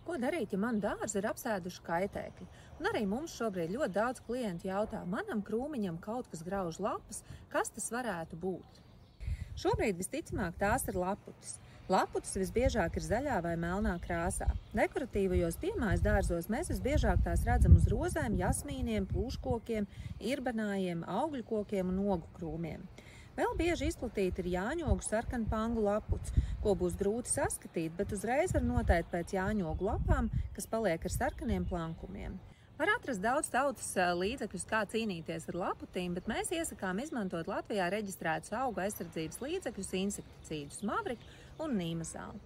Ko darīt, ja manu dārzu ir apsēduši kaitēkļi? Un arī mums šobrīd ļoti daudz klientu jautā, manam krūmiņam kaut kas grauž lapas, kas tas varētu būt? Šobrīd visticamāk tās ir laputis. Laputis visbiežāk ir zaļā vai melnā krāsā. Dekoratīvajos piemājas dārzos mēs visbiežāk tās redzam uz rozēm, jasmīniem, plūškokiem, irbanājiem, augļkokiem un ogu krūmiem. Vēl bieži izplatīta ir jāņogu sarkanpangu laputs, ko būs grūti saskatīt, bet uzreiz var noteikt pēc jāņogu lapām, kas paliek ar sarkaniem plankumiem. Var atrast daudz tautas līdzekļus, kā cīnīties ar laputīm, bet mēs iesakām izmantot Latvijā reģistrētus augu aizsardzības līdzekļus, insekticīdus Mavrik un Nīmazāli.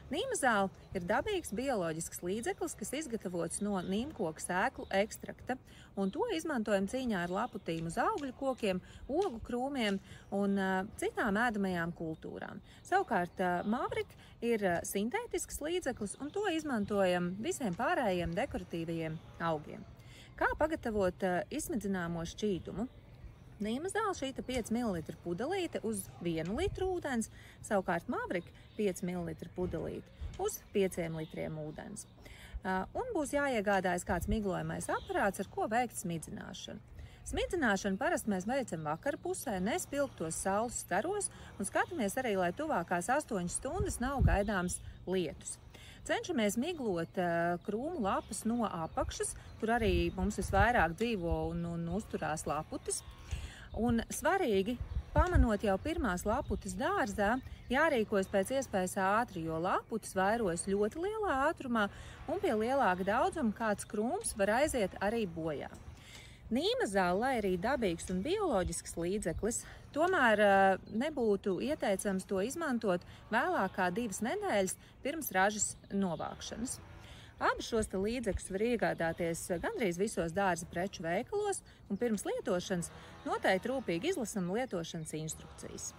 Nīmazāle ir dabīgs bioloģisks līdzeklis, kas izgatavots no nīmkoka sēklu ekstrakta, un to izmantojam cīņā ar laputīm uz augļu kokiem, ogu krūmiem un citām ēdamajām kultūrām. Savukārt Mavrik ir sintētisks līdzeklis, un to izmantojam visiem pārējiem dekoratīvajiem augiem. Kā pagatavot izsmidzināmo šķīdumu? Nīmazāle šīta 5 ml pudelīte uz 1 litru ūdens, savukārt Mavrik 5 ml pudelīte uz 5 litriem ūdens. Un būs jāiegādājas kāds miglojamais aparāts, ar ko veikt smidzināšanu. Smidzināšanu parasti mēs veicam vakara pusē, nespilgtos saules staros un skatāmies arī, lai tuvākās 8 stundas nav gaidāms lietus. Cenšamies miglot krūmu lapas no apakšas, kur arī mums visvairāk dzīvo un uzturās laputis. Un svarīgi, pamanot jau pirmās laputis dārzā, jārīkojas pēc iespējas ātri, jo laputis vairojas ļoti lielā ātrumā un pie lielāka daudzuma kāds krūms var aiziet arī bojā. Nīmazāle, lai arī dabīgs un bioloģisks līdzeklis, tomēr nebūtu ieteicams to izmantot vēlāk kā 2 nedēļas pirms ražas novākšanas. Abus šos līdzekļus var iegādāties gandrīz visos dārza preču veikalos, un pirms lietošanas noteikti rūpīgi izlasam lietošanas instrukcijas.